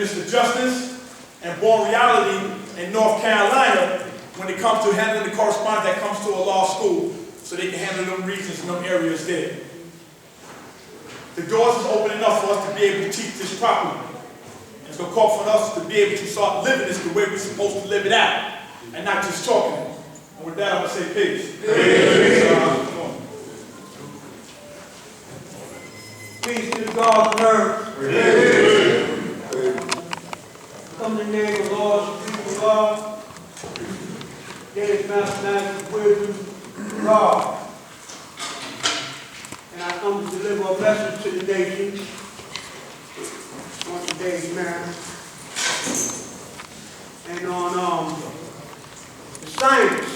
Mr. Justice and born reality in North Carolina when it comes to handling the correspondence that comes to a law school so they can handle them regions and them areas there. The doors is opening up for us to be able to teach this properly. It's going to call for us to be able to start living this the way we're supposed to live it out and not just talking it. And with that, I'm going to say peace. Peace to the God of earth. Come in the name of the Lord, people of God. There is mathematical wisdom, God. And I come to deliver a message to the nation on today's matter. And on the science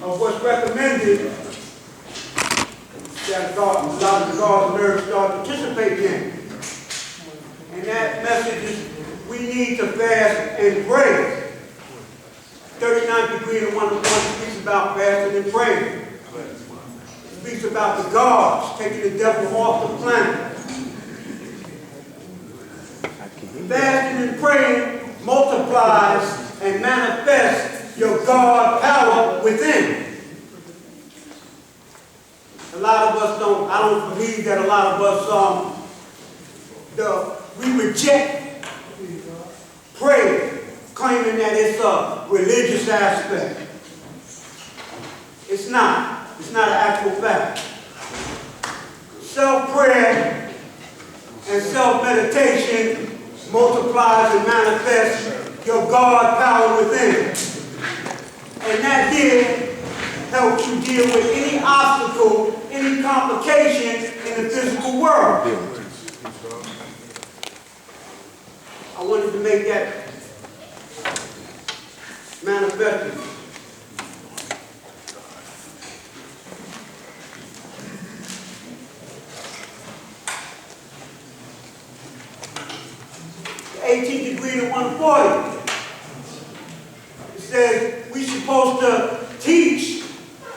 of what's recommended that a lot of the God of earth start participating in. And that message is we need to fast and pray. 39th degree in 101 speaks about fasting and praying. It speaks about the gods taking the devil off the planet. Fasting and praying multiplies and manifests your God power within. A lot of us I don't believe that a lot of us, we reject prayer, claiming that it's a religious aspect. It's not. It's not an actual fact. Self-prayer and self-meditation multiplies and manifests your God power within. And that here helps you deal with any obstacle, any complication in the physical world. I wanted to make that manifested. The 18th degree to 140. It says we're supposed to teach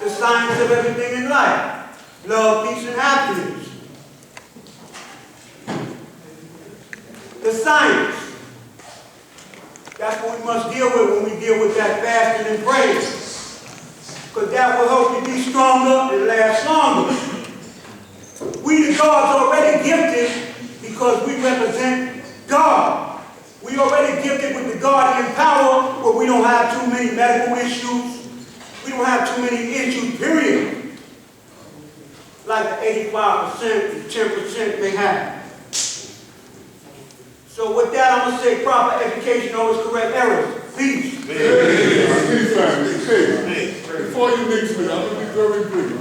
the science of everything in life. Love, peace, and happiness. The science. That's what we must deal with when we deal with that fasting and praying. Because that will help you be stronger and last longer. We the gods are already gifted because we represent God. We already gifted with the Guardian power where we don't have too many medical issues. We don't have too many issues, period. Like the 85% and 10% may have. So with that, I'm going to say proper education always correct errors. Peace. Peace, family. Peace. Before you mix me, I'm going to be very brief.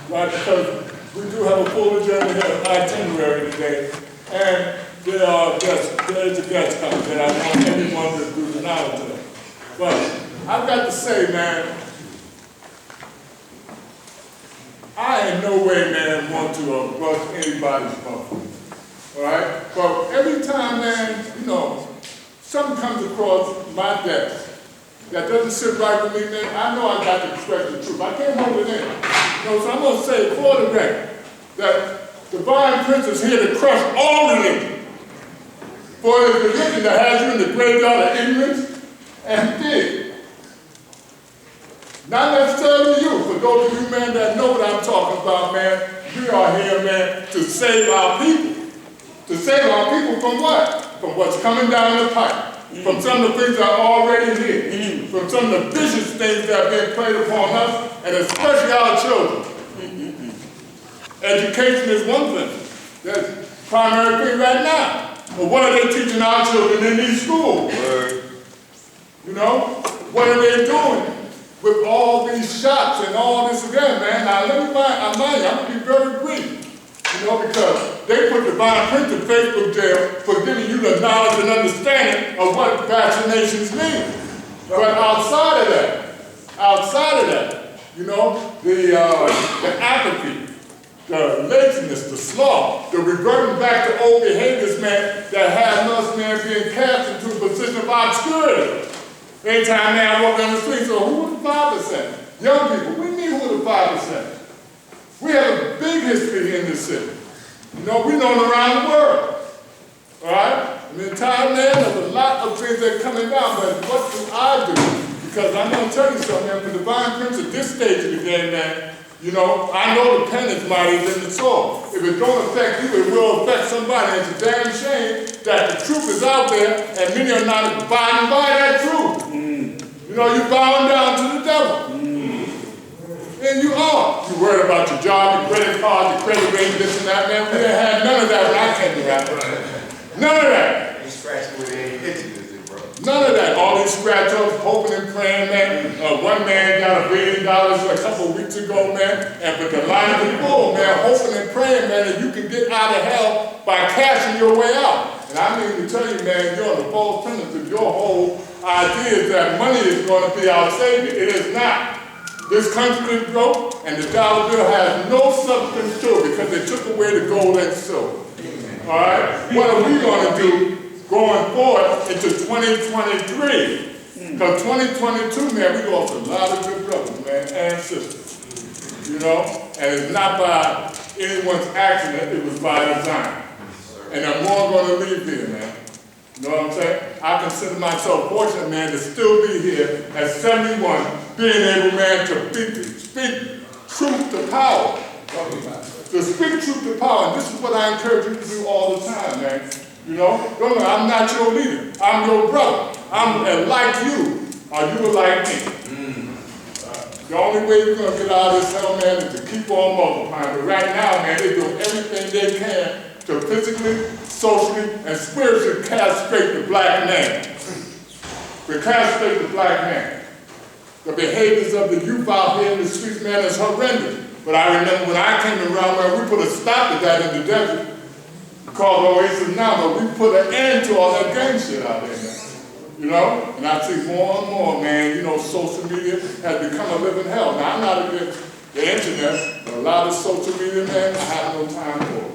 Right, because we do have a full agenda itinerary today. And there is a guest coming that I want everyone to do the knowledge of. But I've got to say, man, I in no way, man, want to brush anybody's mouth. All right? But every time, man, something comes across my desk that doesn't sit right with me, man, I know I got to express the truth. I can't hold it in. So I'm going to say for the record that the divine prince is here to crush all religion. For it is religion that has you in the graveyard of ignorance and fear. Not necessarily you, for those of you, man, that know what I'm talking about, man, we are here, man, to save our people. To save our people from what? From what's coming down the pipe. From some of the things that are already here. From some of the vicious things that have been played upon us, and especially our children. Education is one thing. That's the primary thing right now. But what are they teaching our children in these schools? What are they doing with all these shots and all this again, man? Now, let me I'm going to be very brief. Because they put Divine Prince in Facebook jail for giving you the knowledge and understanding of what vaccinations mean. But outside of that, the apathy, the laziness, the sloth, the reverting back to old behaviors, man, that have us, man, being cast into a position of obscurity. Anytime, man, I walk down the street, so who was the 5%? Young people, we need who the 5%. We have a big history in this city. We're known around the world. All right? I'm tired, man. There's a lot of things that are coming down, but what do I do? Because I'm going to tell you something, man. For the Divine Prince at this stage of the game, man, you know, I know the pen is mightier than the sword. If it don't affect you, it will affect somebody. It's a damn shame that the truth is out there and many are not abiding by that truth. You know, you're bowing down to the devil. And you are. You're worried about your job, your credit card, your credit rating, this and that, man. We didn't have none of that when I came around. None of that. You scratching with any itches, bro. None of that. All these scratch-ups, hoping and praying, man. One man got $1 billion a couple of weeks ago, man. And but the line is full, man. Hoping and praying, man, that you can get out of hell by cashing your way out. And I mean to tell you, man, you're the false premise of your whole idea is that money is going to be our savior. It is not. This country is broke, and the dollar bill has no substance to it because they took away the gold and silver. All right? What are we going to do going forward into 2023? Because 2022, man, we lost a lot of good brothers, man, and sisters. You know? And it's not by anyone's accident, it was by design. And I'm more going to leave here, man. You know what I'm saying? I consider myself fortunate, man, to still be here at 71, being able, man, to speak truth to power. To speak truth to power. And this is what I encourage you to do all the time, man. You know? Don't know, I'm not your leader. I'm your brother. I'm like you, or you are like me. The only way you're going to get out of this hell, man, is to keep on multiplying. But right now, man, they're doing everything they can to physically, socially, and spiritually castrate the black man. To castrate the black man. The behaviors of the youth out here in the streets, man, is horrendous. But I remember when I came around, man, we put a stop to that in the desert called Oasis Now, but we put an end to all that gang shit out there, man. You know? And I see more and more, man, you know, social media has become a living hell. Now, I'm not against the internet, but a lot of social media, man, I have no time for it.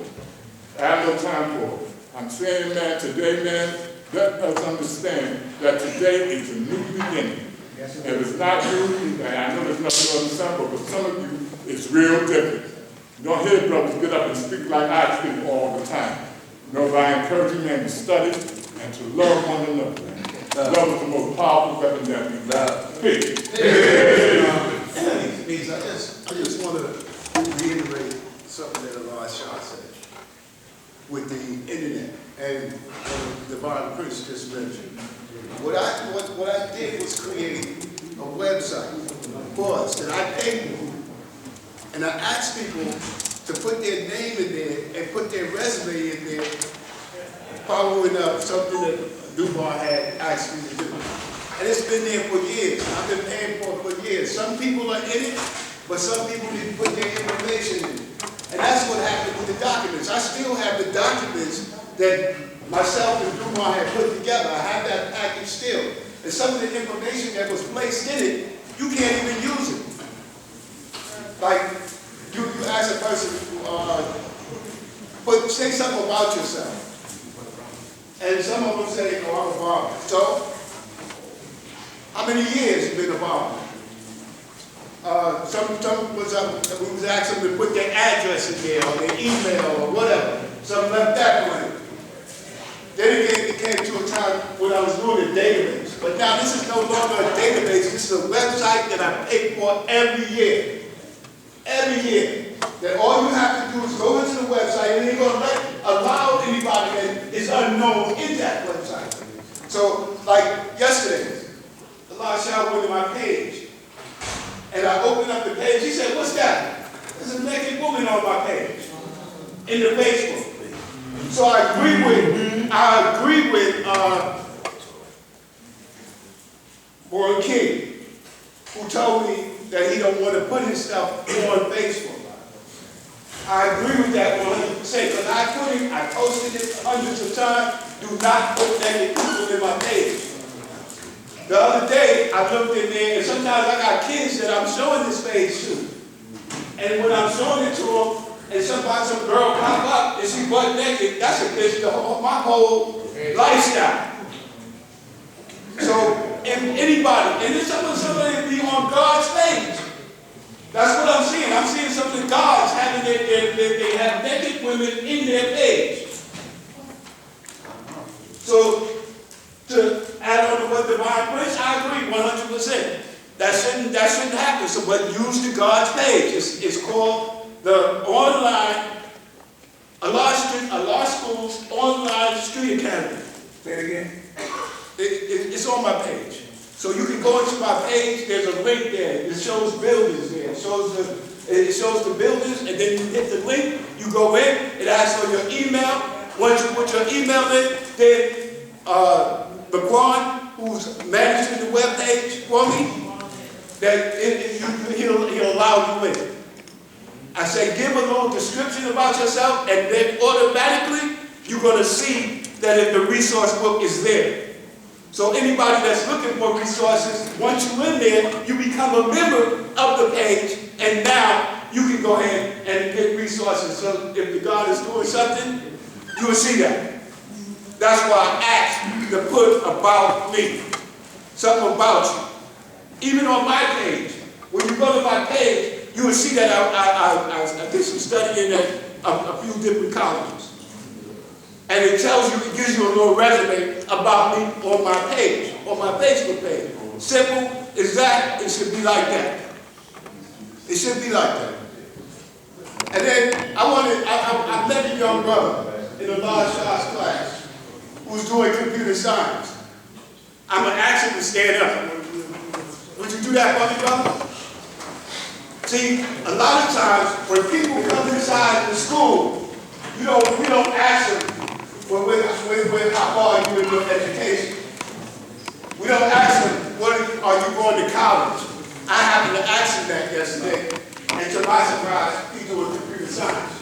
I have no time for it. I'm saying, man, today, man, let us understand that today is a new beginning. If it's not you, and I know there's nothing to understand, but for some of you, it's real different. You don't hear brothers get up and speak like I speak all the time. You know, but I encourage you, man, to study and to love one another. Love is the most powerful weapon that we have. Speak. I just want to reiterate something that Elijah said with the internet and Divine Prince just mentioned. What I did was create a website for us that I paid for, and I asked people to put their name in there and put their resume in there, following up something that Dubois had asked me to do. And it's been there for years. I've been paying for it for years. Some people are in it, but some people didn't put their information in. And that's what happened with the documents. I still have the documents that myself and Dubois had put together. I have that package still. And some of the information that was placed in it, you can't even use it. Like, you ask a person, say something about yourself. And some of them say, oh, I'm a barber. So, how many years you been a barber? We was asking them to put their address in there, or their email, or whatever. Some left that blank. Then it came to a time when I was doing a database. But now this is no longer a database. This is a website that I pay for every year. Every year. That all you have to do is go into the website and you're going to allow anybody that is unknown in that website. So, like yesterday, Elisha went to my page. And I opened up the page. He said, what's that? There's a naked woman on my page. In the Facebook. So I agree with Warren King, who told me that he don't want to put his stuff on Facebook. I agree with that 100% because I posted it hundreds of times. Do not put naked people in my page. The other day, I looked in there, and sometimes I got kids that I'm showing this page to. And when I'm showing it to them, and some girl pop up and she butt naked, that's a picture of my whole lifestyle. So, if anybody, and then somebody be on God's page. That's what I'm seeing. I'm seeing some of the gods having they have naked women in their page. So, to add on to what Divine Prince, I agree 100%. That shouldn't happen. So, but use the God's page. It's called the online, a large school's online street academy. Say it again. It's on my page. So you can go into my page, there's a link there. It shows buildings there. It shows the buildings, and then you hit the link, you go in, it asks for your email. Once you put your email in, then LeBron, who's managing the web page for me, he'll allow you in. I say, give a little description about yourself, and then automatically you're going to see that if the resource book is there. So anybody that's looking for resources, once you're in there, you become a member of the page, and now you can go ahead and get resources. So if the God is doing something, you will see that. That's why I asked to put about me, something about you. Even on my page, when you go to my page, you will see that I did some studying at a few different colleges. And it tells you, it gives you a little resume about me on my page, on my Facebook page. Simple as that, it should be like that. It should be like that. And then I met a young brother in a large size class who's doing computer science. I'm going to ask him to stand up. Would you do that for me, brother? See, a lot of times when people come inside the school, we don't ask them how far are you in your education. We don't ask them, are you going to college? I happened to ask him that yesterday, and to my surprise, he's doing computer science.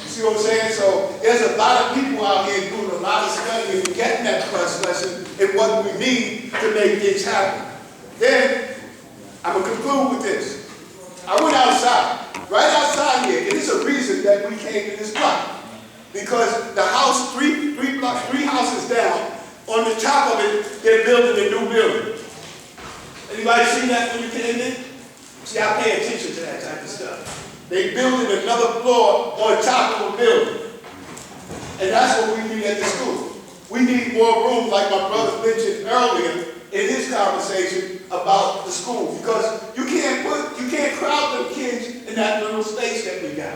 You see what I'm saying? So there's a lot of people out here doing a lot of studying and getting that first lesson in what we need to make things happen. Then, I'm going to conclude with this. I went outside, right outside here, and it's a reason that we came to this block. Because the house, three houses down, on the top of it, they're building a new building. Anybody seen that when you came in? See, I pay attention to that type of stuff. They building another floor on top of a building. And that's what we need at the school. We need more room, like my brother mentioned earlier in his conversation about the school. Because you can't crowd the kids in that little space that we got.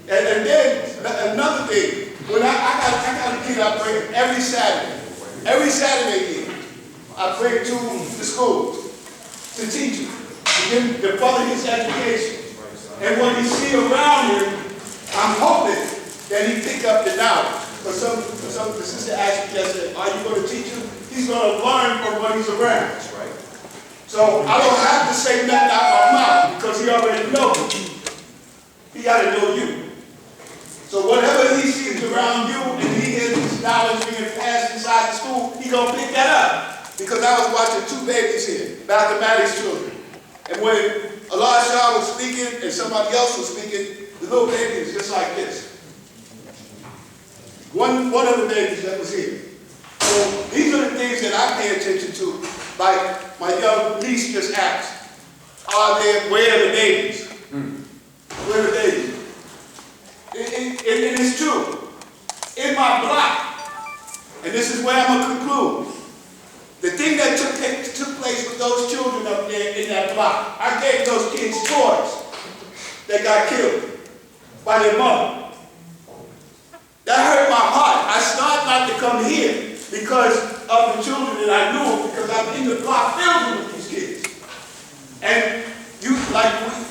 And then another thing, when I got a kid I bring every Saturday here, I bring to the school to teach him, to further his education. And when he see around him, I'm hoping that he pick up the knowledge. For the sister asked me yesterday, are you going to teach him? He's going to learn from what he's around. So I don't have to say nothing out my mouth because he already knows it. He got to know you. So whatever he sees around you and he hears his knowledge being passed inside the school, he's going to pick that up. Because I was watching two babies here, mathematics children. And when Elijah was speaking and somebody else was speaking, the little baby is just like this. One of the babies that was here. So these are the things that I pay attention to. Like my young niece just asked, where are the babies? Where are the babies? It is true. In my block, and this is where I'm going to conclude, the thing that took place with those children up there in that block, I gave those kids toys that got killed by their mother. That hurt my heart. I started not to come here because of the children that I knew, because I'm in the block filled with these kids. And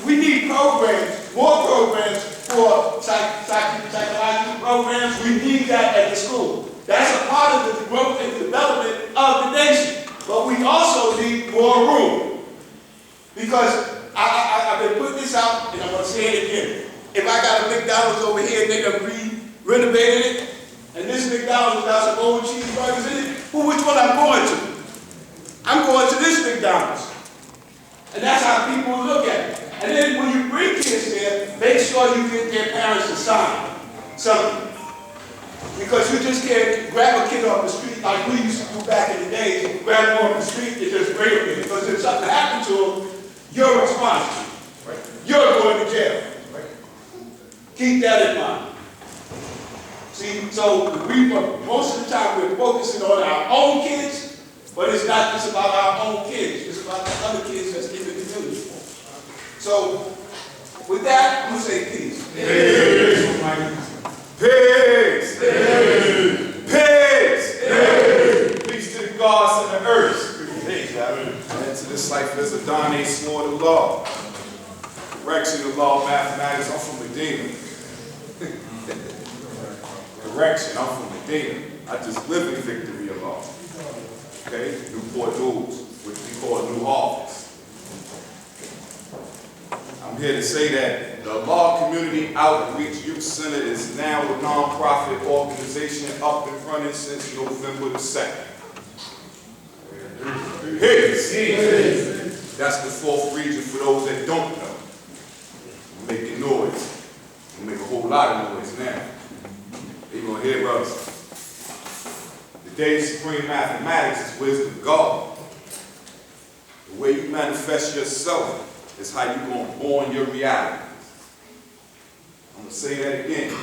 we need programs, more programs for psychological programs. We need that at the school. That's a part of the growth and development of the nation. But we also need more room. Because I've been putting this out, and I'm going to say it again. If I got a McDonald's over here and they done renovated it, and this McDonald's got some old cheeseburgers in it, which one I'm going to? I'm going to this McDonald's. And that's how people look at it. And then when you bring kids there, make sure you get their parents to sign something. Because you just can't grab a kid off the street like we used to do back in the day, grab them off the street and just bring them in. Because if something happened to them, you're responsible. You're going to jail. Keep that in mind. See, so most of the time we're focusing on our own kids, but it's not just about our own kids. It's about the other kids that's in the community. So, with that, I'm going to say peace. Peace. Peace. Peace. Peace to the gods and the earth. Peace. And to this life as a Donnie swore the law. Correction, the law of mathematics. I'm from Medina. Correction, I'm from Medina. I just live in victory of law. Okay? Newport News, which we call New Harvest. I'm here to say that the Law Community Outreach Youth Center is now a nonprofit organization up and running since November the 2nd. Peace. That's the 4th region for those that don't know. We're making noise. We make a whole lot of noise now. They're going to hear us. Today's supreme mathematics is wisdom of God. The way you manifest yourself is how you're going to born your reality. I'm going to say that again.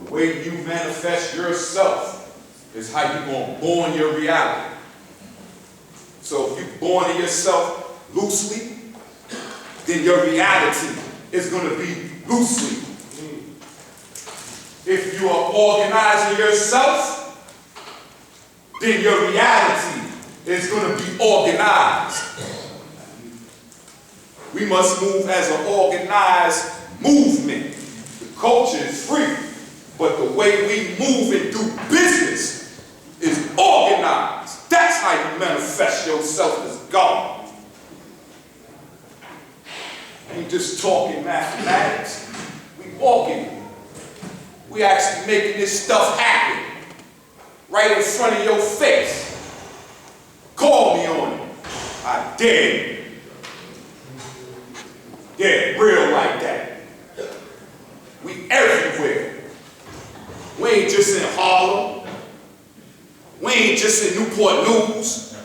The way you manifest yourself is how you're going to born your reality. So if you're born in yourself loosely, then your reality is going to be loosely. If you are organizing yourself, then your reality is going to be organized. We must move as an organized movement. The culture is free, but the way we move and do business is organized. That's how you manifest yourself as God. Ain't just talking mathematics, we walking. We actually making this stuff happen right in front of your face. Call me on it. I dare you. Yeah, real like that. We everywhere. We ain't just in Harlem. We ain't just in Newport News.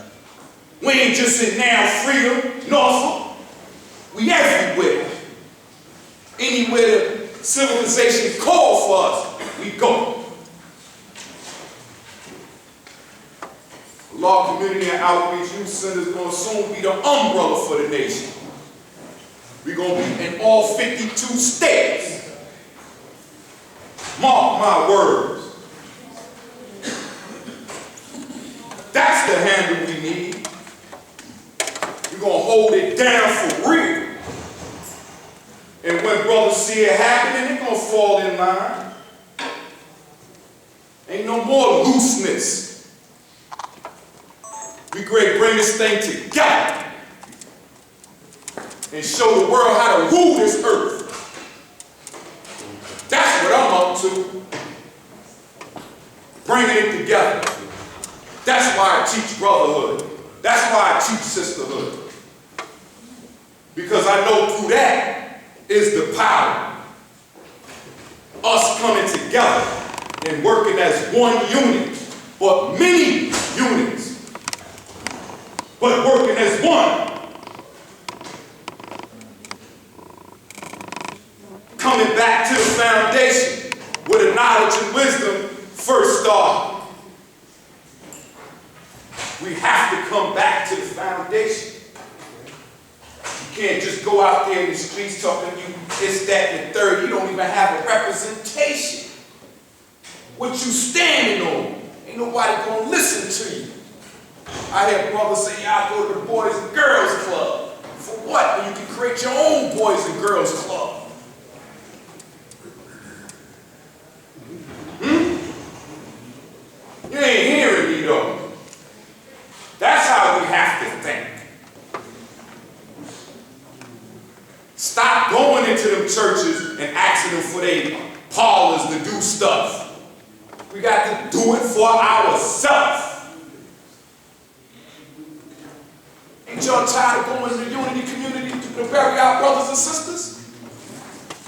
We ain't just in Now Freedom, Norfolk. We everywhere. Anywhere the civilization calls for us, we go. Law Community and Outreach Youth Center is going to soon be the umbrella for the nation. We're going to be in all 52 states. Mark my words. That's the handle we need. We're going to hold it down for real. And when brothers see it happening, they're going to fall in line. Ain't no more looseness. We great bring this thing together and show the world how to rule this earth. That's what I'm up to. Bringing it together. That's why I teach brotherhood. That's why I teach sisterhood. Because I know through that is the power. Us coming together and working as one unit, but many units, but working as one. Coming back to the foundation where the knowledge and wisdom first started. We have to come back to the foundation. You can't just go out there in the streets talking to you this, that, and the third. You don't even have a representation. What you standing on, ain't nobody gonna listen to you. I hear brothers say, y'all go to the Boys and Girls Club. For what? When you can create your own Boys and Girls Club. You ain't hearing me though. That's how we have to think. Stop going into them churches and asking them for their parlors to do stuff. We got to do it for ourselves. Ain't y'all tired of going to the unity community to bury our brothers and sisters?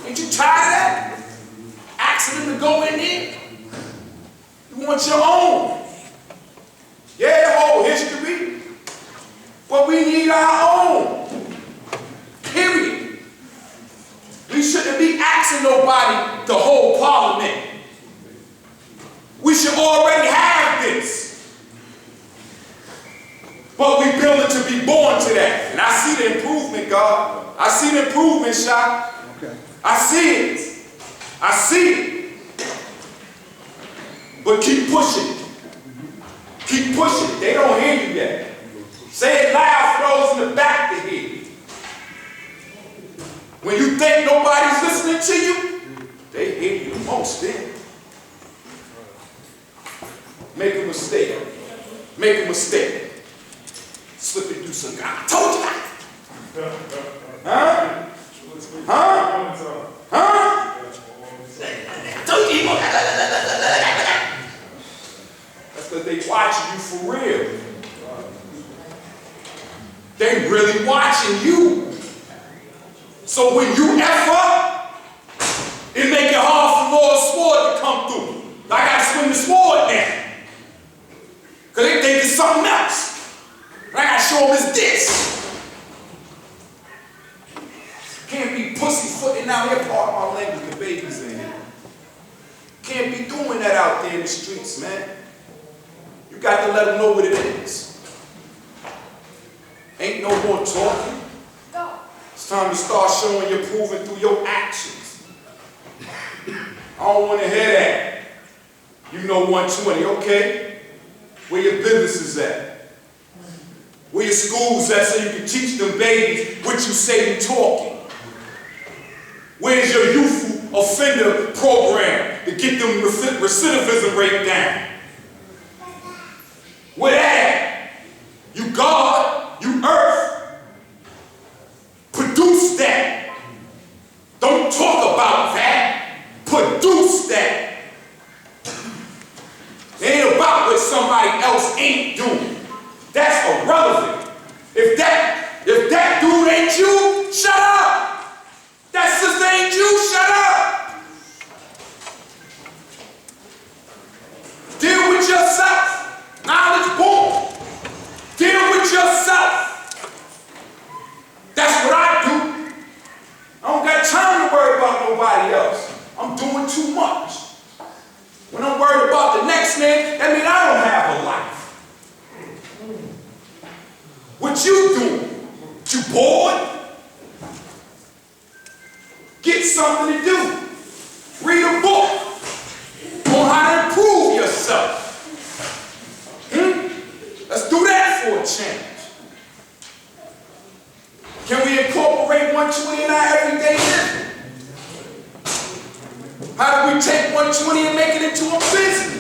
Ain't you tired of that? Asking them to go in there? You want your own. Yeah, the whole history. But we need our own. Period. We shouldn't be asking nobody to hold parliament. should already have this. But we build it to be born to that. And I see the improvement, God. I see the improvement, Shot. Okay. I see it. I see it. But keep pushing. Keep pushing. They don't hear you yet. Say it loud for those in the back to hear. When you think nobody's listening to you, they hear you the most then. Make a mistake. Make a mistake. Slip it through some guy. I told you that. Huh? Huh? Huh? Told you. That's because they watching you for real. They really watching you. So when you F up, it make it hard for Lord's sword to come through. I gotta swing the sword now. Because they think it's something else. And I gotta show them it's this. Can't be pussyfooting out here, part of my language, the babies in here. Can't be doing that out there in the streets, man. You got to let them know what it is. Ain't no more talking. It's time to start showing you're proving through your actions. I don't want to hear that. You know 120, okay? Where your business is at? Where your school's at so you can teach them babies what you say you talking? Where's your youthful offender program to get them recidivism rate down? Where that at? You God, you earth. Produce that. Don't talk about that. Produce that. It ain't about what somebody else ain't doing. That's irrelevant. If that dude ain't you, shut up. That sister ain't you, shut up. Deal with yourself. Knowledge born. Deal with yourself. That's what I do. I don't got time to worry about nobody else. I'm doing too much. When I'm worried about the next man, that means I don't have a life. What you doing? You bored? Get something to do. Read a book on how to improve yourself. Let's do that for a change. Can we incorporate 120 in our everyday living? How do we take 120 and make it into a business?